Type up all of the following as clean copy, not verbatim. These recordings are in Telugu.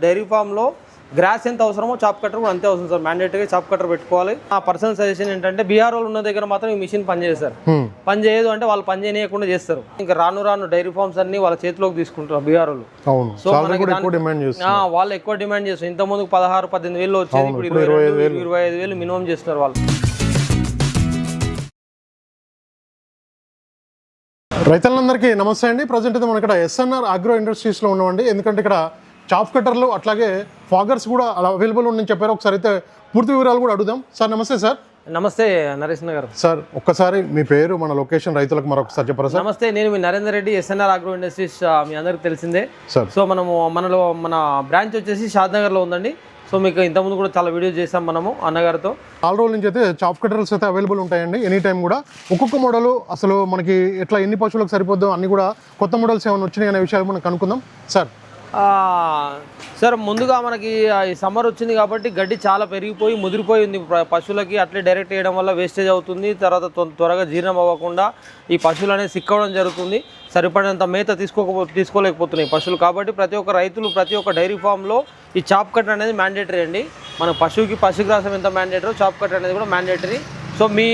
డైరీ ఫామ్లో గ్రాస్ ఎంత అవసరమో చాప్ కట్టర్ కూడా అంతే అవసరం సార్. మ్యాండేటరీగా చాప్ కట్టర్ పెట్టుకోవాలి. నా పర్సనల్ సజెషన్ ఏంటంటే బీఆర్ వాళ్ళు ఉన్న దగ్గర మాత్రం ఈ మిషన్ పని చేస్తారు. పని చేయదు అంటే వాళ్ళు పని చేయకుండా చేస్తారు. ఇంకా రాను డైరీ ఫార్మ్స్ అన్ని వాళ్ళ చేతిలోకి తీసుకుంటారు బీఆర్ వాళ్ళు. సో వాళ్ళు ఎక్కువ డిమాండ్ చేస్తారు. ఇంత ముందుకు 16-18 వేలు వచ్చేది, ఇప్పుడు 25 వేలు మినిమం చేస్తున్నారు వాళ్ళు. రైతులందరికీ నమస్తే అండి. ప్రజెంట్ అయితే మనం ఇక్కడ ఎస్ఎన్ఆర్ అగ్రో ఇండస్ట్రీస్లో ఉన్నామండి. ఎందుకంటే ఇక్కడ చాప్ కట్టర్లు అట్లాగే ఫాగర్స్ కూడా అవైలబుల్ ఉందని చెప్పారు. ఒకసారి అయితే పూర్తి వివరాలు కూడా అడుగుదాం. సార్ నమస్తే. సార్ నమస్తే నరేష్ గారు. సార్ ఒక్కసారి మీ పేరు, మన లొకేషన్ రైతులకు మరొకసారి చెప్పారా సార్? నమస్తే, నేను మీ Narender Reddy, S N R agro industries. మీ అందరికి తెలిసిందే సార్. సో మన బ్రాంచ్ వచ్చేసి షాద్నగర్లో ఉందండి. సో మీకు ఇంతకుముందు కూడా చాలా వీడియోస్ చేసాం మనము అన్నగారితో. 4 రోజుల నుంచి అయితే చాప్ కట్టర్స్ అయితే అవైలబుల్ ఉంటాయండి ఎనీ టైం కూడా. ఒక్కొక్క మోడల్ అసలు మనకి ఎట్లా ఎన్ని పశువులకు సరిపోద్దో అన్ని కూడా కొత్త మోడల్స్ ఏమైనా వచ్చినాయి అనే విషయాలు మనం కనుక్కుందాం. సార్ సార్ ముందుగా మనకి ఈ సమ్మర్ వచ్చింది కాబట్టి గడ్డి చాలా పెరిగిపోయి ముదిరిపోయి ఉంది పశువులకి. అట్లే డైరెక్ట్ వేయడం వల్ల వేస్టేజ్ అవుతుంది. తర్వాత త్వరగా జీర్ణం అవ్వకుండా ఈ పశువులు అనేది సిక్ అవ్వడం జరుగుతుంది. సరిపడినంత మేత తీసుకోలేకపోతున్నాయి పశువులు. కాబట్టి ప్రతి ఒక్క రైతులు, ప్రతి ఒక్క డైరీ ఫామ్లో ఈ చాప్ కట్టర్ అనేది మ్యాండేటరీ అండి. మన పశుగ్రాసం ఎంత మ్యాండేటరీ, చాప్ కట్టర్ అనేది కూడా మ్యాండేటరీ. సో మీ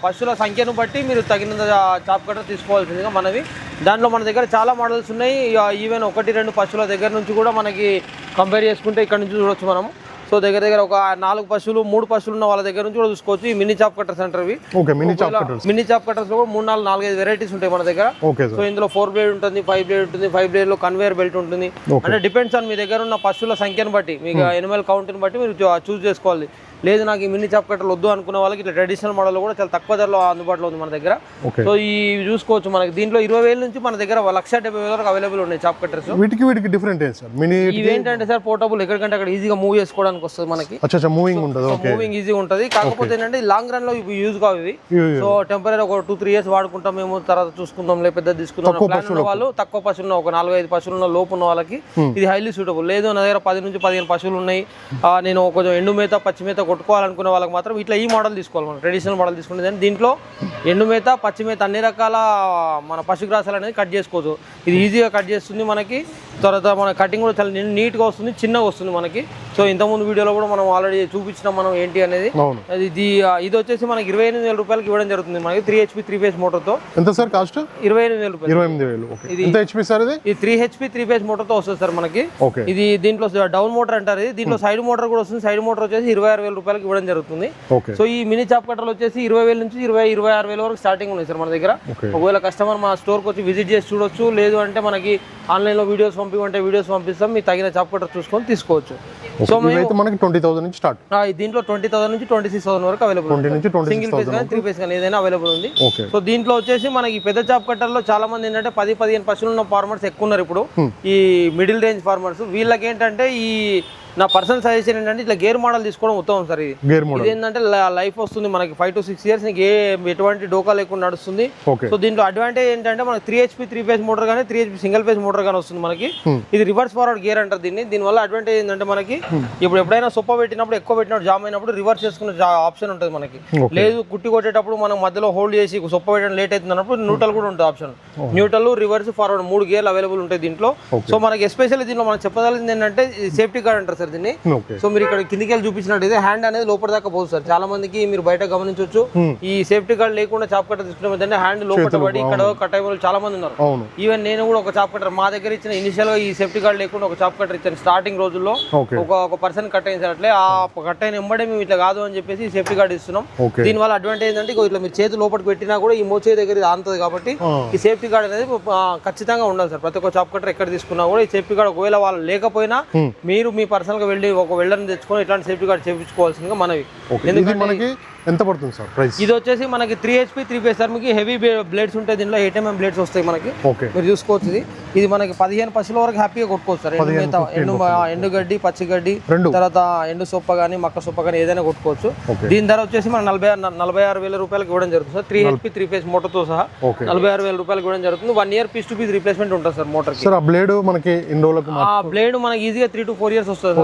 పశువుల సంఖ్యను బట్టి మీరు తగినంత చాప్ కట్టర్ తీసుకోవాల్సిందిగా మనవి. దాంట్లో మన దగ్గర చాలా మోడల్స్ ఉన్నాయి. ఈవెన్ 1-2 పశువుల దగ్గర నుంచి కూడా మనకి కంపేర్ చేసుకుంటే ఇక్కడ నుంచి చూడొచ్చు మనము. సో దగ్గర ఒక 4 పశువులు 3 పశువులు ఉన్న వాళ్ళ దగ్గర నుంచి కూడా చూసుకోవచ్చు. ఈ మినీ చాప్ కట్టర్స్ అంటారు. మినీ చాప్ కట్టర్స్ లో కూడా 3-4-5 వెరైటీస్ ఉంటాయి మన దగ్గర. సో ఇందులో 4 బ్లేడ్ ఉంటుంది, 5 బ్లేడ్ ఉంటుంది. 5 బ్లేడ్ లో కన్వేయర్ బెల్ట్ ఉంటుంది. అంటే డిపెండ్స్ ఆన్ మీ దగ్గర ఉన్న పశువుల సంఖ్యను బట్టి, మీకు ఎనిమల్ కౌంట్ని బట్టి మీరు చూస్ చేసుకోవాలి. లేదు నాకు ఈ మినీ చాప్ కట్టర్లు వద్దు అనుకున్న వాళ్ళకి ఇట్లా ట్రెడిషనల్ మోడల్ కూడా చాలా తక్కువ ధరలో అందుబాటులో ఉంది మన దగ్గర. సో ఈ చూసుకోవచ్చు. మనకి దీంట్లో 20,000 నుంచి మన దగ్గర 1,70,000 వరకు అవైలబుల్ ఉన్నాయి చాప్ కట్టర్స్. వీటికి డిఫరెంట్ సార్. ఇవేంటంటే సార్ పోర్టబుల్, ఎక్కడికంటే అక్కడ ఈజీగా మూవ్ చేసుకోవడానికి వస్తుంది మనకి. మూవింగ్ ఈజీ ఉంటుంది. కాకపోతే ఏంటంటే లాంగ్ రన్ లో యూజ్ కావు ఇవి. సో టెంపరీ ఒక 2-3 ఇయర్స్ వాడుకుంటాం మేము, తర్వాత చూసుకుందాం పెద్ద తీసుకుందాం ప్లాన్ ఉన్న వాళ్ళు. తక్కువ పశువులు ఒక 4-5 పశువులు ఉన్న లోపు ఉన్న వాళ్ళకి ఇది హైలీ సూటబుల్. లేదు నా దగ్గర 10-15 పశువులు ఉన్నాయి, నేను కొంచెం ఎండు మేత పచ్చి మేత కొట్టుకోవాలనుకునే వాళ్ళకి మాత్రం ఇట్లా ఈ మోడల్ తీసుకోవాలి. మనం ట్రెడిషనల్ మోడల్ తీసుకుంటే దీంట్లో ఎండు మేత పచ్చి మేత అన్ని రకాల మన పశుగ్రాసాలు అనేది కట్ చేసుకోవచ్చు. ఇది ఈజీగా కట్ చేస్తుంది మనకి. తర్వాత మన కటింగ్ కూడా చాలా నీట్గా వస్తుంది, చిన్నగా వస్తుంది మనకి. సో ఇంతకుముందు వీడియోలో కూడా మనం ఆల్రెడీ చూపించినాం మనం ఏంటి అనేది. ఇది వచ్చేసి మనకి 28,000 రూపాయలకి ఇవ్వడం జరుగుతుంది మనకి. 3 HP 3 ఫేజ్ మోటార్ తో. ఎంత సార్ కాస్ట్? 28,000 రూపాయలు. ఇది 3 HP 3 ఫేజ్ మోటార్ తో వస్తుంది సార్ మనకి. ఇది దీంట్లో డౌన్ మోటార్ అంటారు. దీంట్లో సైడ్ మోటార్ కూడా వస్తుంది. సైడ్ మోటార్ వచ్చేసి 26,000 రూపాయలకి ఇవ్వడం జరుగుతుంది. సో ఈ మినీ చాప్ కట్టర్లు వచ్చేసి 20,000 నుంచి 26,000 వరకు స్టార్టింగ్ ఉన్నాయి సార్ మన దగ్గర. ఒకవేళ కస్టమర్ మా స్టోర్కి వచ్చి విజిట్ చేసి చూడొచ్చు. లేదు అంటే మనకి ఆన్లైన్ లో వీడియోస్ పంపిమంటే వీడియోస్ పంపిస్తాం. మీకు తగిన చాప్ కట్టర్ చూసుకొని తీసుకోవచ్చు. సో మనకి 20,000 నుంచి స్టార్ట్. దీంట్లో 20,000 నుంచి 26,000 వరకు అవైలబుల్. సింగిల్ పీస్ కానీ 3 పీస్ కానీ ఏదైనా అవైలబుల్ ఉంది. సో దీంట్లో వచ్చేసి మనకి పెద్ద చాప్ కట్టర్లో చాలా మంది ఏంటంటే 10-15 పశువులు ఉన్న ఫార్మర్స్ ఎక్కువ ఉన్నారు ఇప్పుడు. ఈ మిడిల్ రేంజ్ ఫార్మర్స్ వీళ్ళకి ఏంటంటే నా పర్సనల్ సజెషన్ ఏంటంటే ఇట్లా గేర్ మోడల్ తీసుకోవడం ఉత్తమం సార్. ఇది ఏంటంటే లైఫ్ వస్తుంది మనకి 5-6 ఇయర్స్ నీకు ఎటువంటి డోకా లేకుండా నడుస్తుంది. సో దీంట్లో అడ్వాంటేజ్ ఏంటంటే మనకి 3 HP 3 ఫేజ్ మోటార్ కానీ 3 HP సింగిల్ ఫేజ్ మోటార్ కానీ వస్తుంది మనకి. ఇది రివర్స్ ఫార్వర్డ్ గేర్ అంటారు దీన్ని. దీనివల్ల అడ్వాంటేజ్ ఏంటంటే మనకి ఇప్పుడు ఎప్పుడైనా సొప్ప పెట్టినప్పుడు ఎక్కువ పెట్టినప్పుడు జామ్ అయినప్పుడు రివర్స్ చేసుకునే ఆప్షన్ ఉంటుంది మనకి. లేదు కుట్టి కొట్టేటప్పుడు మనం మధ్యలో హోల్డ్ చేసి సొప్ప పెట్టడం లేట్ అవుతుంది అన్నప్పుడు న్యూట్రల్ కూడా ఉంటుంది ఆప్షన్. న్యూట్రల్, రివర్స్, ఫార్వర్డ్ 3 గేర్లు అవైలబుల్ ఉంటాయి దీంట్లో. సో మనకి ఎస్పెషల్లీ దీంట్లో మనం చెప్పగలిగింది ఏంటంటే సేఫ్టీ గార్డ్ అంటారు సార్ దీన్ని. సో మీరు ఇక్కడ కిందికి వెళ్ళి చూపించినట్టయితే హ్యాండ్ అనేది లోపల దాకా పోదు సార్. చాలా మందికి మీరు బయట గమనించవచ్చు ఈ సేఫ్టీ గార్డ్ లేకుండా చాప్ కట్టర్ తీసుకునే హ్యాండ్ లోపల పడి ఇక్కడ కట్ అయిపోయి చాలా మంది ఉన్నారు. ఈవెన్ నేను కూడా ఒక చాప్ కట్టర్ మా దగ్గర ఇచ్చిన ఇనిషియల్ గా ఈ సేఫ్టీ గార్డ్ లేకుండా ఒక చాప్ కట్టర్ ఇచ్చాను స్టార్టింగ్ రోజుల్లో. ఒక పర్సన్ కట్ అయిన సార్. అట్లే ఆ కట్ అయిన వెంబడే మేము ఇట్లా కాదు అని చెప్పేసి సేఫ్టీ గార్డ్ ఇస్తున్నాం. దీనివల్ల అడ్వాంటేజ్ ఏంటంటే ఇట్లా మీరు చేతి లోపలికి పెట్టినా కూడా ఈ మోచే దగ్గర ఆంతది కాబట్టి ఈ సేఫ్టీ గార్డ్ అనేది ఖచ్చితంగా ఉండాలి సార్. ప్రతి ఒక్క చాప్ కట్టర్ ఎక్కడ తీసుకున్నా కూడా ఈ సేఫ్టీ గార్డ్ ఒకవేళ వాళ్ళు లేకపోయినా మీరు మీ పర్సనల్ గా వెళ్ళి ఒక వెల్డర్ని తెచ్చుకొని ఇట్లాంటి సేఫ్టీ గార్డ్ చేయించుకోవాల్సిందిగా మనవి. ఎందుకంటే ఎంత పడుతుంది సార్ ప్రైస్? ఇది వచ్చేసి మనకి 3 HP 3 ఫేజ్ సార్. మీకు హెవీ బ్లేడ్స్ ఉంటాయి దీంట్లో. 8 mm బ్లేడ్స్ వస్తాయి మనకి. మీరు చూసుకోవచ్చు. ఇది మనకి 15 పశువుల వరకు హ్యాపీగా కొట్టుకోవచ్చు సార్. ఎండు గడ్డి, పచ్చి గడ్డి, తర్వాత ఎండు సొప్ప కానీ మక్క సొప్ప కానీ ఏదైనా కొట్టుకోవచ్చు. దీని ధర వచ్చేసి మనకి 46,000 రూపాయలకి ఇవ్వడం జరుగుతుంది సార్. 3 HP 3 ఫేజ్ మోటార్ తో సహా 46,000 రూపాయలకి ఇవ్వడం జరుగుతుంది. 1 year piece to piece replacement ఉంటుంది సార్ మోటార్. ఆ బ్లేడ్ మనకి బ్లేడ్ మనకి ఈజీగా 3 to 4 years వస్తుంది.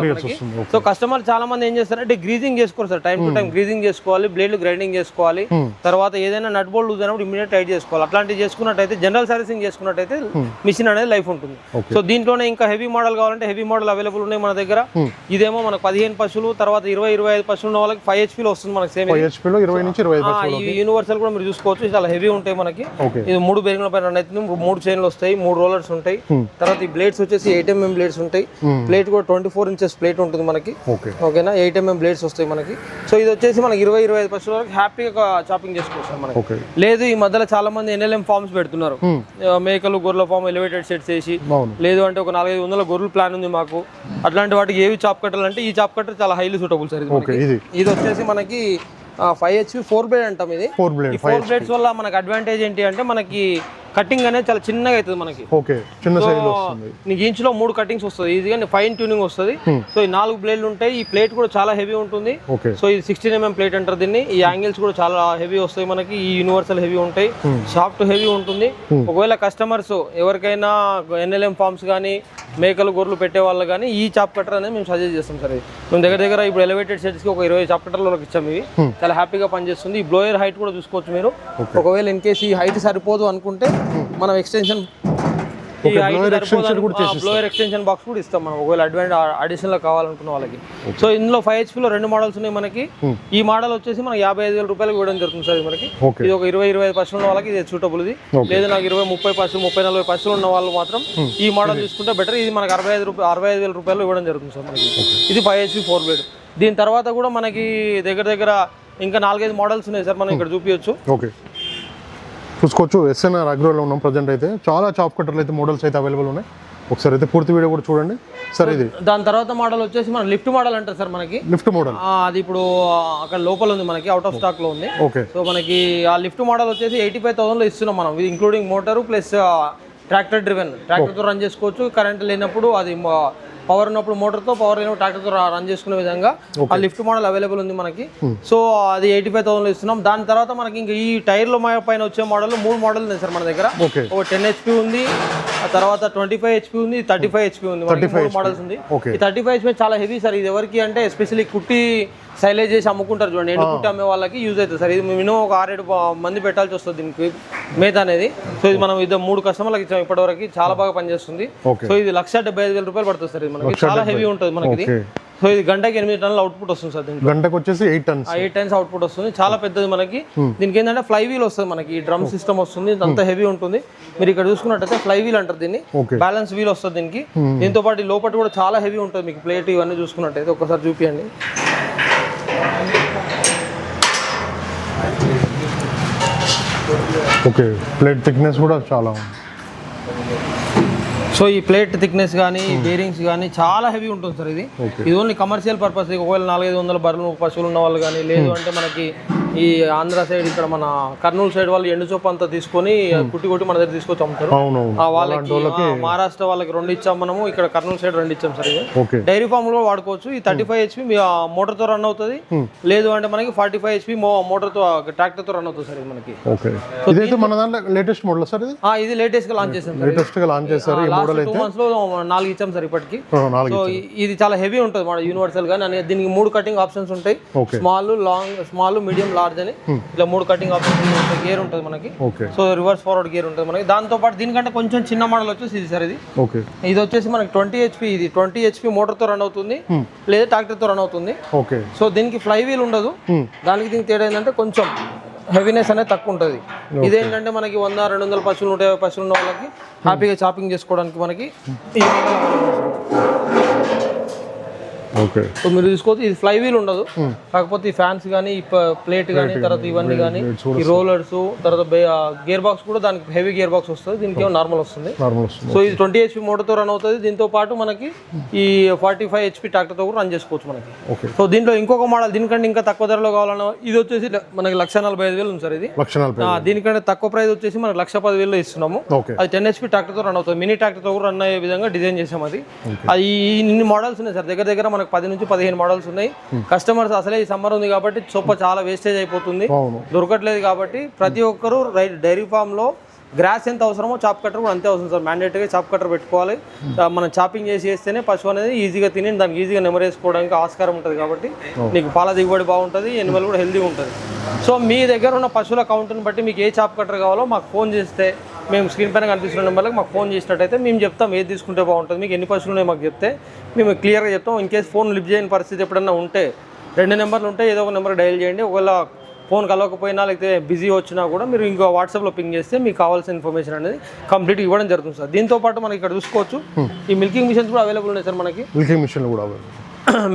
సో కస్టమర్ చాలా మంది ఏం చేస్తారంటే గ్రీజింగ్ చేసుకోరు sir. Time to time greasing చేసుకోవాలి. బ్లేడ్లు గ్రైండింగ్ చేసుకోవాలి. తర్వాత ఏదైనా నట్ బోల్ట్ లూజ్ అయినప్పుడు ఇమీడియట్ టైట్ చేసుకోవాలి. అట్లాంటివి చేసుకున్నట్టయితే జనరల్ సర్వీసింగ్ చేసుకున్నట్టయితే మిషన్ అనేది లైఫ్ ఉంటుంది. సో దీంట్లోనే ఇంకా హెవీ మోడల్ కావాలంటే హెవీ మోడల్ అవైలబుల్ ఉన్నాయి మన దగ్గర. ఇదేమో మనకు 15 పశువులు, తర్వాత 20-25 పశువులు ఉన్న వాళ్ళకి 5 HP లో వస్తుంది మనకి. సేమ్ 5 HP లో 20 నుంచి 25 ఈ యూనివర్సల్ కూడా మీరు చూసుకోవచ్చు, చాలా హెవీ ఉంటాయి మనకి. ఇది 3 బేరింగ్ల పైన రన్ అవుతుంది, 3 చైన్లు వస్తాయి, 3 రోలర్స్ ఉంటాయి. తర్వాత ఈ బ్లేడ్స్ వచ్చేసి 8 mm బ్లేడ్స్ ఉంటాయి. ప్లేట్ కూడా 24 inches ప్లేట్ ఉంటుంది మనకి. ఓకేనా, 8 mm బ్లేడ్స్ వస్తాయి మనకి. సో ఇది వచ్చేసి మనకి 20-25 పశువుల వరకు హ్యాపీగా చాపింగ్ చేసుకోవచ్చు మనకి. లేదు ఈ మధ్యలో చాలా మంది NLM ఫార్మ్స్ పెడుతున్నారు, మేకలు గొర్రెల ఫామ్ ఎలివేటెడ్ సెట్స్ వేసి, లేదు అంటే ఒక 400-500 గొర్రెల ప్లాన్ ఉంది మాకు. అట్లాంటి వాటికి ఏవి చాప్ కట్టాలంటే ఈ చాప్ కట్టర్ చాలా హైలీ సూటబుల్ సార్. ఇది వచ్చేసి మనకి 5 HP 4 blade అంటాం. ఇది 4 blades వల్ల మనకి అడ్వాంటేజ్ ఏంటి అంటే మనకి కటింగ్ అనేది చాలా చిన్నగా అవుతుంది మనకి. నీకు ఇంచ్ లో 3 కటింగ్స్ వస్తుంది ఈజీగా, ఫైన్ ట్యూనింగ్ వస్తుంది. సో ఈ 4 బ్లేడ్లు ఉంటాయి. ఈ ప్లేట్ కూడా చాలా హెవీ ఉంటుంది. సో ఇది 16 mm ప్లేట్ అంటారు దీన్ని. ఈ యాంగిల్స్ కూడా చాలా హెవీ వస్తాయి మనకి. ఈ యూనివర్సల్ హెవీ ఉంటాయి, సాఫ్ట్ హెవీ ఉంటుంది. ఒకవేళ కస్టమర్స్ ఎవరికైనా NLM ఫార్మ్స్ కానీ మేకలు గొర్రెలు పెట్టే వాళ్ళు కానీ ఈ చాప్ కట్టర్ అనేది మేము సజెస్ట్ చేస్తాం సార్. ఇది మేము దగ్గర ఇప్పుడు ఎలివేటెడ్ సెట్స్ కి ఒక 20 చాప్ కట్టర్లకు ఇచ్చాము. ఇవి చాలా హ్యాపీగా పనిచేస్తుంది. ఈ బ్లోయర్ హైట్ కూడా చూసుకోవచ్చు మీరు. ఒకవేళ ఇన్ కేసు ఈ హైట్ సరిపోదు అనుకుంటే మనం ఎక్స్టెన్షన్ బ్లోయర్ ఎక్స్టెన్షన్ బాక్స్ కూడా ఇస్తాం మనం, ఒకవేళ అడిషనల్ కావాలనుకున్న వాళ్ళకి. సో ఇందులో 5 HP లో 2 మోడల్స్ ఉన్నాయి మనకి. ఈ మోడల్ వచ్చేసి మనకి 55,000 రూపాయలకు ఇవ్వడం జరుగుతుంది సార్ మనకి. ఇది ఒక 20-25 పశువుల వాళ్ళకి ఇది సూటబుల్. ఇది లేదు నాకు 20-30 పశువులు 30-40 పశువులు ఉన్న వాళ్ళు మాత్రం ఈ మోడల్ తీసుకుంటే బెటర్. ఇది మనకి 65,000 రూపాయలు ఇవ్వడం జరుగుతుంది సార్ మనకి. ఇది 5 HP 4 blade. దీని తర్వాత కూడా మనకి దగ్గర ఇంకా 4-5 మోడల్స్ ఉన్నాయి సార్, మనం ఇక్కడ చూపించవచ్చు. చూసుకోవచ్చు. SNR అగ్రోలో ఉన్నాం ప్రజెంట్. అయితే చాలా చాప్ కట్టర్లు అయితే మోడల్స్ అయితే అవైలబుల్ ఉన్నాయి. ఒకసారి అయితే పూర్తి వీడియో కూడా చూడండి సార్. ఇది దాని తర్వాత మోడల్ వచ్చేసి మన లిఫ్ట్ మోడల్ అంటారు సార్ మనకి. లిఫ్ట్ మోడల్ అది ఇప్పుడు అక్కడ లోపల ఉంది మనకి, అవుట్ ఆఫ్ స్టాక్ లో ఉంది. సో మనకి ఆ లిఫ్ట్ మోడల్ వచ్చేసి 85,000 లో ఇస్తున్నాం మనం. ఇది including motor plus tractor driven, tractor తో రన్ చేసుకోవచ్చు. కరెంట్ లేనప్పుడు అది పవర్ ఉన్నప్పుడు మోటార్తో, పవర్ లేనప్పుడు ట్రాక్టర్తో రన్ చేసుకునే విధంగా ఆ లిఫ్ట్ మోడల్ అవైలబుల్ ఉంది మనకి. సో అది 85,000 లో ఇస్తున్నాం. దాని తర్వాత మనకి ఇంకా ఈ టైర్ల పైన వచ్చే మోడల్ 3 మోడల్ ఉంది సార్ మన దగ్గర. ఒక 10 HP ఉంది, ఆ తర్వాత 25 HP ఉంది, 35 HP ఉంది. 3 మోడల్స్ ఉంది. ఈ 35 HP చాలా హెవీ సార్. ఇది ఎవరికి అంటే ఎస్పెషల్లీ కుట్టి సైలేజ్ చేసి అమ్ముకుంటారు చూడండి, ఎండు కుట్టి అమ్మే వాళ్ళకి యూజ్ అవుతుంది సార్. ఇది మినిమం ఒక 6-7 మంది పెట్టాల్సి వస్తుంది దీనికి మేత అనేది. సో ఇది మనం 3 కస్టమర్లకు ఇచ్చాం ఇప్పటివరకు, చాలా బాగా పనిచేస్తుంది. సో ఇది 1,75,000 రూపాయలు పడుతుంది సార్. ఇది మనకి చాలా హెవీ ఉంటుంది మనకి. సో ఇది గంటకి 8 టన్నుల అవుట్పుట్ వస్తుంది సార్. దీనికి గంటకు వచ్చేసి 8 టన్స్ అవుట్పుట్ వస్తుంది. చాలా పెద్దది మనకి. దీనికి ఏంటంటే ఫ్లై వీల్ వస్తుంది మనకి, డ్రమ్ సిస్టమ్ వస్తుంది, అంత హెవీ ఉంటుంది. మీరు ఇక్కడ చూసుకున్నట్టయితే ఫ్లై వీల్ అంటారు దీన్ని, బ్యాలెన్స్ వీల్ వస్తుంది దీనికి. దీంతో పాటు లోపల కూడా చాలా హెవీ ఉంటుంది మీకు. ప్లేట్ ఇవన్నీ చూసుకున్నట్టయితే ఒకసారి చూపియండి. ప్లేట్ థిక్నెస్ కూడా చాలా ఉంది. సో ఈ ప్లేట్ థిక్నెస్ కానీ బేరింగ్స్ కానీ చాలా హెవీ ఉంటుంది సార్. ఇది ఓన్లీ కమర్షియల్ పర్పస్. ఒకవేళ 400-500 బర్రెలు పశువులు ఉన్న వాళ్ళు కానీ, లేదు అంటే మనకి ఈ ఆంధ్ర సైడ్ ఇక్కడ మన కర్నూలు సైడ్ వాళ్ళు ఎండు చొప్ప అంతా తీసుకొని కుట్టి మన దగ్గర తీసుకొచ్చి అమ్ముతారు. వాళ్ళకి మహారాష్ట్ర వాళ్ళకి 2 ఇచ్చాం మనము, ఇక్కడ కర్నూలు సైడ్ 2 ఇచ్చాం సార్. ఇది డైరీ ఫామ్ లో వాడుకోవచ్చు. ఈ 35 HP మోటార్ తో రన్ అవుతుంది, లేదు అంటే మనకి 45 HP మోటార్ తో ట్రాక్టర్ తో రన్ అవుతుంది సార్. ఇది మనకి లేటెస్ట్ మోడల్ సార్. ఇది లేటెస్ట్ గా లాంచ్ చేసాం. 2 months లో 4 ఇచ్చాం సార్ ఇప్పటికి. సో ఇది చాలా హెవీ ఉంటుంది మన యూనివర్సల్ గా. దీనికి 3 కటింగ్ ఆప్షన్స్ ఉంటాయి, small, long, small, medium, large అని ఇట్లా 3 కటింగ్ ఆప్షన్స్ ఉంటాయి. గేర్ ఉంటుంది మనకి. సో రివర్స్ ఫార్వర్డ్ గేర్ ఉంటుంది మనకి. దాంతో పాటు దీనికంటే కొంచెం చిన్న మోడల్ వచ్చేసి ఇది సార్. ఇది వచ్చేసి మనకి 20 HP. ఇది 20 HP మోటార్ తో రన్ అవుతుంది, లేదా ట్రాక్టర్ తో రన్ అవుతుంది. సో దీనికి ఫ్లై వీల్ ఉండదు. దానికి దీనికి తేడా ఏంటంటే కొంచెం హెవీనెస్ అనేది తక్కువ ఉంటుంది. ఇదేంటంటే మనకి 100-200 పశువులు 150 పశువులు ఉన్న వాళ్ళకి హ్యాపీగా చాపింగ్ చేసుకోవడానికి మనకి సో మీరు చూసుకోవచ్చు. ఇది ఫ్లై వీల్ ఉండదు, కాకపోతే ఈ ఫ్యాన్స్ కానీ, ఈ ప్లేట్ కానీ, తర్వాత ఇవన్నీ కానీ, ఈ రోలర్స్, తర్వాత గేర్ బాక్స్ కూడా దానికి హెవీ గేర్ బాక్స్ వస్తుంది. దీనికి నార్మల్ వస్తుంది. సో ఇది 20 HP మోటార్తో రన్ అవుతుంది. దీంతో పాటు మనకి ఈ 45 HP ట్రాక్టర్తో కూడా రన్ చేసుకోవచ్చు మనకి. సో దీంట్లో ఇంకొక మోడల్ దీనికంటే ఇంకా తక్కువ ధరలో కావాలన్నా ఇది వచ్చేసి మనకి 1,45,000 ఉంది సార్. ఇది దీనికంటే తక్కువ ప్రైస్ వచ్చేసి మనకి 1,10,000 ఇస్తున్నాము. అది 10 HP ట్రాక్టర్తో రన్ అవుతుంది. మినీ ట్రాక్టర్తో కూడా రన్ అయ్యే విధంగా డిజైన్ చేసాం. అది ఇన్ని మోడల్స్ ఉన్నాయి సార్. దగ్గర మనకి 10 నుంచి 15 మోడల్స్ ఉన్నాయి. కస్టమర్స్ అసలే ఈ సమ్మర్ ఉంది కాబట్టి చొప్ప చాలా వేస్టేజ్ అయిపోతుంది, దొరకట్లేదు. కాబట్టి ప్రతి ఒక్కరూ డైరీ ఫామ్ లో గ్రాస్ ఎంత అవసరమో చాప్ కట్టర్ కూడా అంతే అవసరం సార్. మ్యాండేటరీగా చాప్ కట్టర్ పెట్టుకోవాలి. మనం చాపింగ్ చేస్తేనే పశువు అనేది ఈజీగా తిని దానికి ఈజీగా నెమరేసుకోవడానికి ఆస్కారం ఉంటుంది కాబట్టి నీకు పాల దిగుబడి బాగుంటుంది, ఎనిమల్ కూడా హెల్తీగా ఉంటుంది. సో మీ దగ్గర ఉన్న పశువుల కౌంట్ని బట్టి మీకు ఏ చాప్ కట్టర్ కావాలో మాకు ఫోన్ చేస్తే, మేము స్క్రీన్ పైన కనిపిస్తున్న నెంబర్లకు మాకు ఫోన్ చేసినట్టయితే మేము చెప్తాం ఏది తీసుకుంటే బాగుంటుంది, మీకు ఎన్ని పశువులు ఉన్నాయో మాకు చెప్తే మేము క్లియర్గా చెప్తాం. ఇన్ కేసు ఫోన్ లిఫ్ట్ చేయని పరిస్థితి ఎప్పుడన్నా ఉంటే 2 నెంబర్లు ఉంటే ఏదో ఒక నెంబర్ డయల్ చేయండి. ఒకవేళ ఫోన్ కలవకపోయినా లేకపోతే బిజీ వచ్చినా కూడా మీరు ఇంకో వాట్సాప్లో పింగ్ చేస్తే మీకు కావాల్సిన ఇన్ఫర్మేషన్ అనేది కంప్లీట్గా ఇవ్వడం జరుగుతుంది సార్. దీంతో పాటు మనకి ఇక్కడ చూసుకోవచ్చు ఈ మిల్కింగ్ మిషన్స్ కూడా అవైలబుల్ ఉన్నాయి సార్. మనకి మిల్కింగ్ మిషన్ కూడా అవైలబుల్.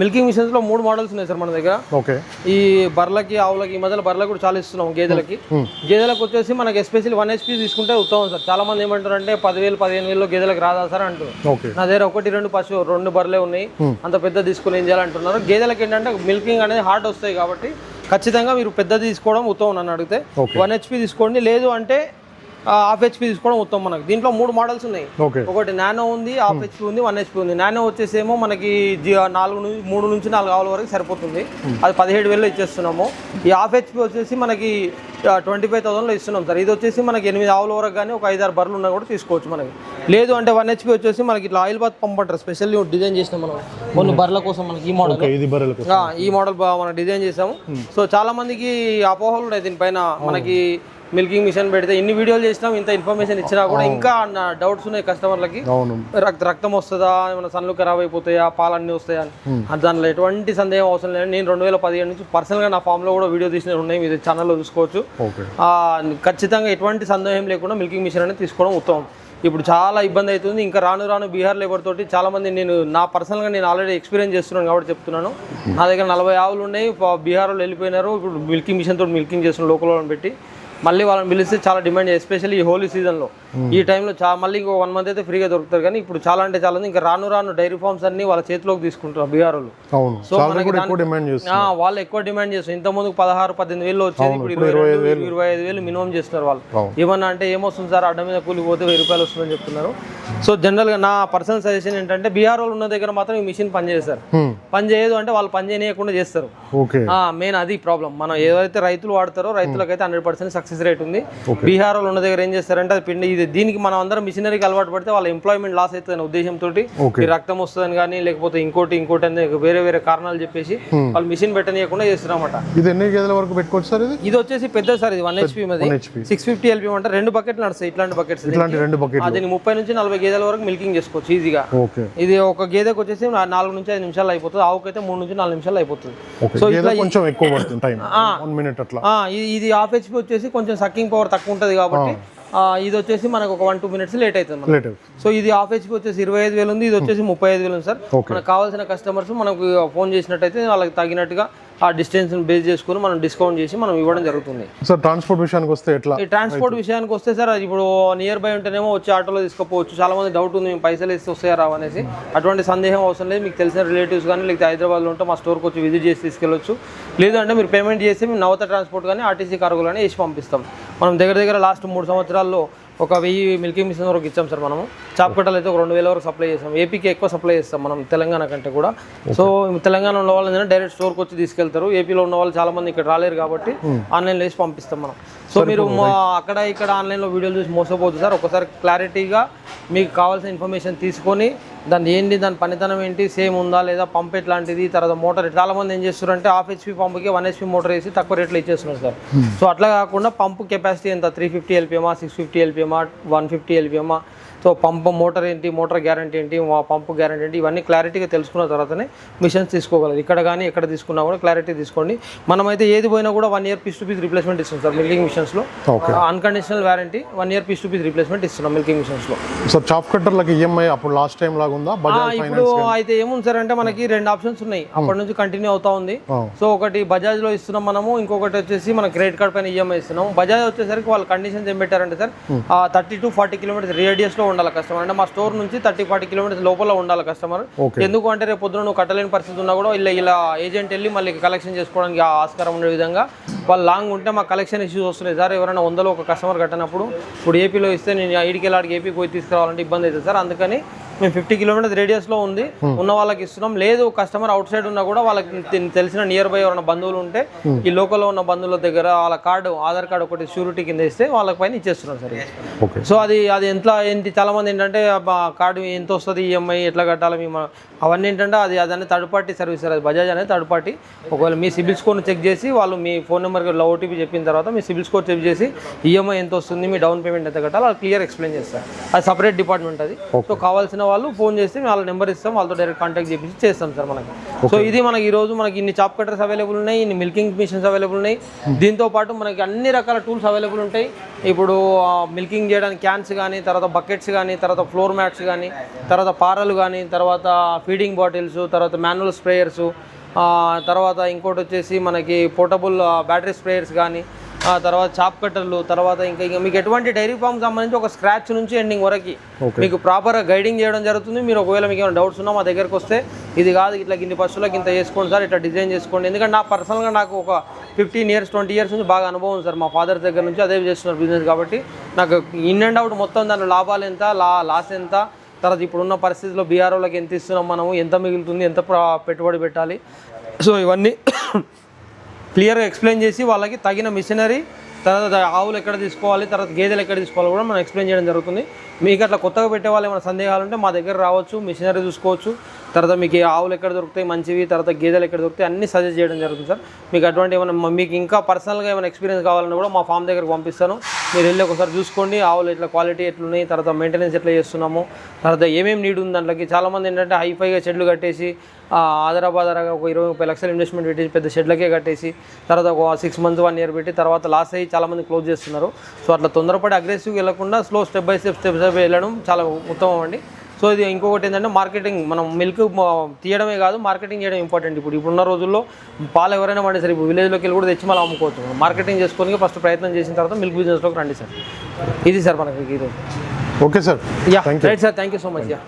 మిల్కింగ్ మిషన్స్లో 3 మోడల్స్ ఉన్నాయి సార్ మన దగ్గర. ఓకే. ఈ బర్లకి, ఆవులకి, ఈ మధ్యలో బర్లకు కూడా చాలా ఇస్తున్నాం. గేదెలకి వచ్చేసి మనకి ఎస్పెషల్లీ 1 HP తీసుకుంటే ఉత్తమం సార్. చాలా మంది ఏమంటారంటే 10,000 15,000 గేదెలకు రాదా సార్ అంటారు. నా దగ్గర 1-2 బర్రెలే ఉన్నాయి, అంత పెద్ద తీసుకుని ఏం చేయాలంటున్నారు. గేదెలకి ఏంటంటే మిల్కింగ్ అనేది హార్డ్ వస్తాయి కాబట్టి ఖచ్చితంగా మీరు పెద్దది తీసుకోవడం ఉత్తమం. నన్ను అడిగితే 1 HP తీసుకోండి, లేదు అంటే 1/2 HP తీసుకోవడం ఉత్తమం. మనకి దీంట్లో 3 మోడల్స్ ఉన్నాయి. ఒకటి నానో ఉంది, 1/2 HP ఉంది, 1 HP ఉంది. నానో వచ్చేసేమో మనకి 3 నుంచి 4 ఆవుల వరకు సరిపోతుంది. అది 17,000లో ఇచ్చేస్తున్నాము. ఈ 1/2 HP వచ్చేసి మనకి 25,000లో ఇస్తున్నాం సార్. ఇది వచ్చేసి మనకి 8 ఆవుల వరకు కానీ ఒక 5-6 బర్రెలు ఉన్నా కూడా తీసుకోవచ్చు మనకి. లేదు అంటే 1 HP వచ్చేసి మనకి ఇట్లా ఆయిల్ బాత్ పంప్ అంటారు, స్పెషల్లీ డిజైన్ చేసినాం మనం కొన్ని బర్రెల కోసం. మనకి ఈ మోడల్ ఈ మోడల్ మనం డిజైన్ చేసాము. సో చాలా మందికి అపోహలు ఉన్నాయి దీనిపైన. మనకి మిల్కింగ్ మిషన్ పెడితే ఇన్ని వీడియోలు చేసినాం, ఇంత ఇన్ఫర్మేషన్ ఇచ్చినా కూడా ఇంకా డౌట్స్ ఉన్నాయి కస్టమర్లకి. రక్తం వస్తుందా, ఏమైనా సన్లు ఖరాబ్ అయిపోతాయా, పాలన్నీ వస్తాయా అని. దానిలో ఎటువంటి సందేహం అవసరం లేదు. నేను 2017 నుంచి పర్సనల్గా నా ఫామ్లో కూడా వీడియో తీసినవి ఉన్నాయి, మీరు ఛానల్లో చూసుకోవచ్చు. ఖచ్చితంగా ఎటువంటి సందేహం లేకుండా మిల్కింగ్ మిషన్ అనేది తీసుకోవడం ఉత్తమం. ఇప్పుడు చాలా ఇబ్బంది అవుతుంది. ఇంకా రాను బీహార్ లేబర్ తోటి చాలా మంది, నేను పర్సనల్గా ఆల్రెడీ ఎక్స్పీరియన్స్ చేస్తున్నాను కాబట్టి చెప్తున్నాను. నా దగ్గర 40 ఆవులు ఉన్నాయి, బీహార్లో వెళ్ళిపోయినారు. ఇప్పుడు మిల్కింగ్ మిషన్ తోటి మిల్కింగ్ చేస్తున్న లోకల్ వాళ్ళని పెట్టి మళ్ళీ వాళ్ళని పిలిస్తే చాలా డిమాండ్, ఎస్పెషల్లీ ఈ హోలీ సీజన్లో ఈ టైంలో మళ్ళీ ఇంకో 1 మంత్ అయితే ఫ్రీగా దొరుకుతారు. కానీ ఇప్పుడు చాలా అంటే చాలా ఇంకా రాను డైరీ ఫార్మ్స్ అన్ని వాళ్ళ చేతిలోకి తీసుకుంటారు బీహార్ వాళ్ళు. సో వాళ్ళు ఎక్కువ డిమాండ్ చేస్తారు. ఇంత ముందు 16-18 వేలు వచ్చేది, ఇప్పుడు 25,000 మినిమం చేస్తున్నారు వాళ్ళు. ఏమన్నా అంటే ఏమొస్తుంది సార్, అడ్డ మీద కూలి పోతే 1000 రూపాయలు వస్తుందని చెప్తున్నారు. సో జనరల్గా నా పర్సనల్ సజెషన్ ఏంటంటే బీహార్ వాళ్ళు ఉన్న దగ్గర మాత్రం ఈ మిషన్ పనిచేస్తారు. పని చేయదు అంటే వాళ్ళు పని చేయకుండా చేస్తారు. మెయిన్ అది ప్రాబ్లం. మనం ఏదైతే రైతులు వాడతారో రైతులకైతే 100% సక్సెస్ రేట్ ఉంది. బీహార్ వాళ్ళు ఉన్న దగ్గర ఏం చేస్తారంటే అది పిండి, దీనికి మనం అందరం మిషనరీకి అలవాటు పడితే వాళ్ళ ఎంప్లాయ్మెంట్ లాస్ అవుతుంది అనే ఉద్దేశంతో రక్తం వస్తుందని కానీ లేకపోతే ఇంకోటి అని వేరే కారణాలు చెప్పేసి వాళ్ళు మిషన్ పెట్టనీయకుండా చేస్తారన్నమాట. ఇది ఎన్ని గేదెల వరకు పెట్టుకోవచ్చు సార్? ఇది వచ్చేసి పెద్ద సార్, ఇది 1 HP, 650 LPM అంటే 2 బకెట్లు నడుస్తాయి. ఇట్లాంటి బకెట్స్ దీనికి 30 నుంచి 40 గేదెల వరకు మిల్కింగ్ చేసుకోవచ్చు ఈజీగా. ఇది ఒక గేదెకి వచ్చేసి 4 నుంచి 5 నిమిషాలు అయిపోతుంది, ఆవుకైతే 3 నుంచి 4 నిమిషాలు అయిపోతుంది. సో ఇట్లా కొంచెం ఎక్కువ పడుతుంది టైం, 1 మినిట్ అట్లా. ఇది 1/2 HP వచ్చేసి కొంచెం సక్కింగ్ పవర్ తక్కువ ఉంటుంది కాబట్టి ఇది వచ్చేసి మనకు ఒక 1-2 మినిట్స్ లేట్ అవుతుంది. సో ఇది 1/2 HP వచ్చేసి 25,000 ఉంది, ఇది వచ్చేసి 35,000 ఉంది సార్. మనకు కావాల్సిన కస్టమర్స్ మనకు ఫోన్ చేసినట్టయితే వాళ్ళకి తగినట్టుగా ఆ డిస్టెన్స్ బేస్ చేసుకుని మనం డిస్కౌంట్ చేసి మనం ఇవ్వడం జరుగుతుంది. సార్ ట్రాన్స్పోర్ట్ విషయానికి వస్తే ఎట్లా? ఈ ట్రాన్స్పోర్ట్ విషయానికి వస్తే సార్, ఇప్పుడు నియర్ బై ఉంటేనేమో వచ్చి ఆటోలో తీసుకోవచ్చు. చాలా మంది డౌట్ ఉంది, మేము పైసలు ఇస్తే వస్తాయా రావు అనేసి. అటువంటి సందేహం అవసరం లేదు. మీకు తెలిసిన రిలేటివ్స్ కానీ లేకపోతే హైదరాబాద్లో ఉంటే మా స్టోర్కి వచ్చి విజిట్ చేసి తీసుకెళ్ళొచ్చు. లేదంటే మీరు పేమెంట్ చేసి మేము నవత ట్రాన్స్పోర్ట్ కానీ ఆర్టీసీ కార్గోలు కానీ వేసి పంపిస్తాం. మనం దగ్గర లాస్ట్ 3 సంవత్సరాల్లో ఒక 1000 మిల్కింగ్ మిషన్ వరకు ఇచ్చాం సార్. మనము చాప్ కట్టలు అయితే ఒక 2,000 వరకు సప్లై చేస్తాం. ఏపీకి ఎక్కువ సప్లై చేస్తాం మనం తెలంగాణ కంటే కూడా. సో తెలంగాణ ఉన్న వాళ్ళు డైరెక్ట్ స్టోర్కి వచ్చి తీసుకెళ్తారు. ఏపీలో ఉన్న వాళ్ళు చాలా మంది ఇక్కడ రాలేరు కాబట్టి ఆన్లైన్లో వేసి పంపిస్తాం మనం. సో మీరు అక్కడ ఇక్కడ ఆన్లైన్లో వీడియోలు చూసి మోసపోతుంది సార్. ఒకసారి క్లారిటీగా మీకు కావాల్సిన ఇన్ఫర్మేషన్ తీసుకొని దాని ఏంటి, దాని పనితనం ఏంటి, సేమ్ ఉందా లేదా, పంప్ ఎట్లాంటిది, తర్వాత మోటార్. చాలా మంది ఏం చేస్తారంటే 1/2 HP పంపుకి 1 HP మోటార్ వేసి తక్కువ రేట్లో ఇచ్చేస్తున్నారు సార్. సో అట్లా కాకుండా పంపు కెపాసిటీ ఎంత, 350 LPM, 650 LPM, 150 LPM, సో పంపు మోటార్ ఏంటి, మోటార్ గ్యారంటీ ఏంటి, పంపు గ్యారంటీ ఏంటి, ఇవన్నీ క్లారిటీగా తెలుసుకున్న తర్వాతనే మిషన్స్ తీసుకోగలరు. ఇక్కడ కానీ ఎక్కడ తీసుకున్నా కూడా క్లారిటీ తీసుకోండి. మనమైతే ఏది పోయినా కూడా 1 year piece to piece replacement ఇస్తాం సార్ మిల్కింగ్ మిషన్స్లో. Unconditional warranty 1 year piece to piece replacement ఇస్తున్నాం మిల్కింగ్ మిషన్స్లో. సార్ చాప్ కట్టర్లకి EMI అప్పుడు లాస్ట్ టైం లాగా ఉందా? ఇప్పుడు అయితే ఏముంది సార్ అంటే మనకి 2 ఆప్షన్స్ ఉన్నాయి, అప్పటి నుంచి కంటిన్యూ అవుతా ఉంది. సో ఒకటి బజాజ్లో ఇస్తున్నాం మనము, ఇంకొకటి వచ్చేసి మన క్రెడిట్ కార్డ్ పైన EMI ఇస్తున్నాం. బజాజ్ వచ్చేసరికి వాళ్ళ కండిషన్స్ ఏం పెట్టారంటే సార్, 30 to 40 కిలోమీటర్స్ రేడియస్లో ఉండాలి కస్టమర్. అంటే మా స్టోర్ నుంచి 30-40 కిలోమీటర్స్ లోపల ఉండాలి కస్టమర్. ఎందుకు అంటే రేపు పొద్దున నువ్వు కట్టలేని పరిస్థితి ఉన్నా కూడా ఇలా ఏజెంట్ వెళ్ళి మళ్ళీ కలెక్షన్ చేసుకోవడానికి ఆస్కారం ఉండే విధంగా వాళ్ళు లాంగ్ ఉంటే మా కలెక్షన్ ఇష్యూస్ వస్తున్నాయి సార్. ఎవరైనా 100లో ఒక కస్టమర్ కట్టినప్పుడు ఇప్పుడు ఏపీలో ఇస్తే నేను ఈడికి వెళ్ళి ఆడికి ఏపీకి పోయి తీసుకురావాలంటే ఇబ్బంది అవుతుంది సార్. అందుకని మేము 50 కిలోమీటర్స్ రేడియస్లో ఉంది ఉన్న వాళ్ళకి ఇస్తున్నాం. లేదు కస్టమర్ అవుట్ సైడ్ ఉన్నా కూడా వాళ్ళకి తెలిసిన నియర్ బై ఎవరైనా బంధువులు ఉంటే ఈ లోకల్లో ఉన్న బంధువుల దగ్గర వాళ్ళ కార్డు ఆధార్ కార్డు ఒకటి షూరిటీ కింద ఇస్తే వాళ్ళకి పైన ఇచ్చేస్తున్నాం సార్. సో అది ఏంటి చాలా మంది ఏంటంటే కార్డు ఎంత వస్తుంది, ఈఎంఐ ఎట్లా కట్టాలి మేము అవన్నీ ఏంటంటే అదన్నీ థర్డ్ పార్టీ సర్వీస్ సార్. అది బజాజ్ అనేది థర్డ్ పార్టీ. ఒకవేళ మీ సిబిల్ స్కోర్ని చెక్ చేసి వాళ్ళు మీ ఫోన్ నెంబర్కి ఓటీపీ చెప్పిన తర్వాత మీ సిబిల్ స్కోర్ చెక్ చేసి ఈఎంఐ ఎంత వస్తుంది, మీ డౌన్ పేమెంట్ ఎంత కట్టాలి వాళ్ళు క్లియర్ ఎక్స్ప్లెయిన్ చేస్తారు. అది సపరేట్ డిపార్ట్మెంట్ అది. సో కావాల్సిన వాళ్ళు ఫోన్ చేసి వాళ్ళ నెంబర్ ఇస్తాం, వాళ్ళతో డైరెక్ట్ కాంటాక్ట్ చేసి చేస్తాం సార్ మనకి. సో ఇది మనకి ఈరోజు మనకి ఇన్ని చాప్ కట్టర్స్ అవైలబుల్ ఉన్నాయి, ఇన్ని మిల్కింగ్ మిషన్స్ అవైలబుల్ ఉన్నాయి. దీంతో పాటు మనకి అన్ని రకాల టూల్స్ అవైలబుల్ ఉంటాయి. ఇప్పుడు మిల్కింగ్ చేయడానికి క్యాన్స్ కానీ, తర్వాత బకెట్స్ కానీ, తర్వాత ఫ్లోర్ మ్యాట్స్ కానీ, తర్వాత పారలు కానీ, తర్వాత ఫీడింగ్ బాటిల్స్, తర్వాత మాన్యువల్ స్ప్రేయర్స్, తర్వాత ఇంకోటి వచ్చేసి మనకి పోర్టబుల్ బ్యాటరీ స్ప్రేయర్స్ కానీ, తర్వాత చాప్ కట్టర్లు, తర్వాత ఇంకా మీకు ఎటువంటి డైరీ ఫామ్ సంబంధించి ఒక స్క్రాచ్ నుంచి ఎండింగ్ వరకు మీకు ప్రాపర్గా గైడింగ్ చేయడం జరుగుతుంది. మీరు ఒకవేళ మీకు ఏమైనా డౌట్స్ ఉన్నా మా దగ్గరకు వస్తే ఇది కాదు ఇట్లా ఇన్ని పశువులకు ఇంత చేసుకోండి సార్, ఇట్లా డిజైన్ చేసుకోండి. ఎందుకంటే నా పర్సనల్గా నాకు ఒక 15 years 20 years నుంచి బాగా అనుభవం సార్. మా ఫాదర్ దగ్గర నుంచి అదే చేస్తున్నారు బిజినెస్ కాబట్టి నాకు ఇన్ అండ్ అవుట్ మొత్తం దాంట్లో లాభాలు ఎంత, లాస్ ఎంత, తర్వాత ఇప్పుడున్న పరిస్థితిలో బీఆర్ఓలకు ఎంత ఇస్తున్నాం మనము, ఎంత మిగులుతుంది, ఎంత పెట్టుబడి పెట్టాలి, సో ఇవన్నీ క్లియర్గా ఎక్స్ప్లెయిన్ చేసి వాళ్ళకి తగిన మిషనరీ, తర్వాత ఆవులు ఎక్కడ తీసుకోవాలి, తర్వాత గేదెలు ఎక్కడ తీసుకోవాలి కూడా మనం ఎక్స్ప్లెయిన్ చేయడం జరుగుతుంది. మీకు అట్లా కొత్తగా పెట్టే వాళ్ళు ఏమైనా సందేహాలు ఉంటే మా దగ్గర రావచ్చు, మిషనరీ చూసుకోవచ్చు, తర్వాత మీకు ఆవులు ఎక్కడ దొరుకుతాయి మంచివి, తర్వాత గేదెలు ఎక్కడ దొరుకుతాయి అన్నీ సజెస్ట్ చేయడం జరుగుతుంది సార్. మీకు అటువంటి ఏమైనా మీకు ఇంకా పర్సనల్గా ఏమైనా ఎక్స్పీరియన్స్ కావాలన్నా కూడా మా ఫామ్ దగ్గరకు పంపిస్తాను. మీరు వెళ్ళి ఒకసారి చూసుకోండి ఆవులు ఎట్లా క్వాలిటీ ఎట్లున్నాయి, తర్వాత మెయింటెనెన్స్ ఎట్లా చేస్తున్నాము, తర్వాత ఏమేమి నీడ్ ఉంది దాంట్లోకి. చాలామంది ఏంటంటే హైఫైగా షెడ్లు కట్టేసి ఆదరాబాదరాగా ఒక 20-30 లక్షలు ఇన్వెస్ట్మెంట్ పెట్టేసి పెద్ద షెడ్లకే కట్టేసి తర్వాత ఒక 6 months 1 year పెట్టి తర్వాత లాస్ అయ్యి చాలామంది క్లోజ్ చేస్తున్నారు. సో అట్లా తొందరపడి అగ్రెసివ్గా వెళ్ళకుండా స్టెప్ బై స్టెప్ వెళ్ళడం చాలా ఉత్తమం అండి. సో ఇది ఇంకొకటి ఏంటంటే మార్కెటింగ్, మనం మిల్క్ తీయడమే కాదు మార్కెటింగ్ చేయడం ఇంపార్టెంట్. ఇప్పుడున్న రోజుల్లో పాలు ఎవరైనా పండి సార్, ఇప్పుడు విలేజ్లోకి వెళ్ళి కూడా తెచ్చి మళ్ళీ అమ్ముకోవచ్చు. మార్కెటింగ్ చేసుకొని ఫస్ట్ ప్రయత్నం చేసిన తర్వాత మిల్క్ బిజినెస్లోకి రండి సార్. ఇది సార్ మనకి ఇది. Okay sir, yeah right sir, thank you so much. Yeah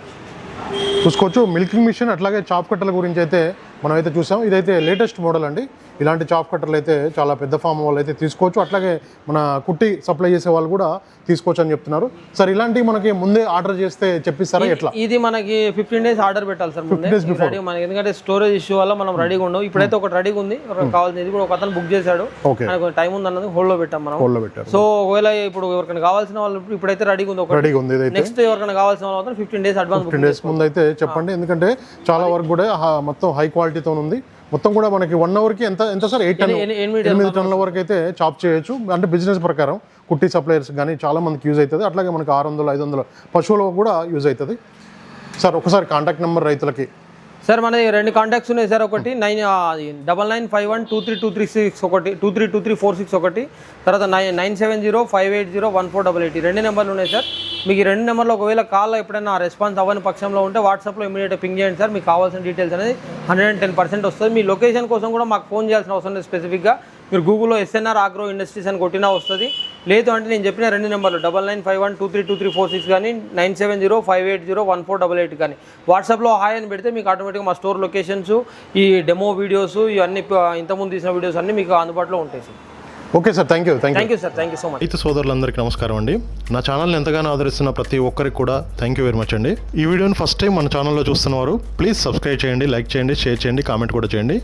చూసుకోవచ్చు మిల్కింగ్ మిషన్ అట్లాగే చాప్ కట్టర్ల గురించి అయితే మనం అయితే చూసాం. ఇదైతే లేటెస్ట్ మోడల్ అండి. ఇలాంటి చాప్ కట్టర్లు అయితే చాలా పెద్ద ఫామ్ వాళ్ళు అయితే తీసుకోవచ్చు, అట్లాగే మన కుట్టి సప్లై చేసే వాళ్ళు కూడా తీసుకోవచ్చు అని చెప్తున్నారు. సార్ ఇలాంటివి మనకి ముందే ఆర్డర్ చేస్తే చెప్పిస్తారా ఎట్లా? ఇది మనకి 15 days ఆర్డర్ పెట్టాలి సార్ ముందే రెడీ మనకి, ఎందుకంటే స్టోరేజ్ ఇష్యూ వల్ల మనం రెడీగా ఉండవు. ఇప్పుడైతే ఒకటి రెడీగా ఉంది, కావాల్సింది ఇది కూడా ఒక అతను బుక్ చేశాడు, కొంచెం టైం ఉంది అన్నది హోల్డ్లో పెట్టాం మనం. సో ఒకవేళ ఇప్పుడు ఎవరికైనా కావాల్సిన వాళ్ళు ఇప్పుడైతే రెడీగా ఉంది, నెక్స్ట్ ఎవరికైనా కావాల్సిన వాళ్ళు 15 days అడ్వాన్స్ 15 days ముందు అయితే చెప్పండి. ఎందుకంటే చాలా వరకు కూడా మొత్తం హై క్వాలిటీతో ఉంది. మొత్తం కూడా మనకి 1 hourకి ఎంత సార్ 8 టన్నుల వరకు అయితే చాప్ చేయొచ్చు. అంటే బిజినెస్ ప్రకారం కుట్టి సప్లయర్స్ కానీ చాలా మందికి యూజ్ అవుతుంది. అట్లాగే మనకి 600-500 పశువులకు కూడా యూజ్ అవుతుంది. సార్ ఒకసారి కాంటాక్ట్ నెంబర్ రైతులకి. సార్ మన 2 కాంటాక్ట్స్ ఉన్నాయి సార్. ఒకటి 9951232336 ఒకటి, 232346 ఒకటి, తర్వాత 9705801488 2 నెంబర్లు ఉన్నాయి సార్. మీకు ఈ 2 నెంబర్లో ఒకవేళ కాల్ ఎప్పుడైనా రెస్పాన్స్ అవ్వని పక్షంలో ఉంటే వాట్సాప్లో ఇమీడియట్గా పింగ్ చేయండి సార్. మీకు కావాల్సిన డీటెయిల్స్ అనేది 110% వస్తుంది. మీ లొకేషన్ కోసం కూడా మాకు ఫోన్ చేయాల్సిన అవసరం లేదు. స్పెసిఫిక్గా మీరు గూగుల్లో ఎస్ఎన్ఆర్ ఆగ్రో ఇండస్ట్రీస్ అని కొట్టినా వస్తుంది. లేదు అంటే నేను చెప్పిన 2 నెంబర్లు 9951232346 కానీ 9705801488 కానీ వాట్సాప్లో హాయ్ అని పెడితే మీకు ఆటోమేటిక్గా మా స్టోర్ లొకేషన్స్, ఈ డెమో వీడియోస్, ఇవన్నీ ఇంతకుముందు తీసిన వీడియోస్ అన్నీ మీకు అందుబాటులో ఉంటాయి sir. Okay sir, thank you sir, thank you so much. రైతు సోదరులందరికీ నమస్కారం అండి. నా ఛానల్ని ఎంతగానో ఆదరిస్తున్న ప్రతి ఒక్కరికి కూడా థ్యాంక్ యూ వెరీ మచ్ అండి. ఈ వీడియోని ఫస్ట్ టైం మన ఛానల్లో చూస్తున్నవారు ప్లీజ్ సబ్స్క్రైబ్ చేయండి, లైక్ చేయండి, షేర్ చేయండి, కామెంట్ కూడా చేయండి.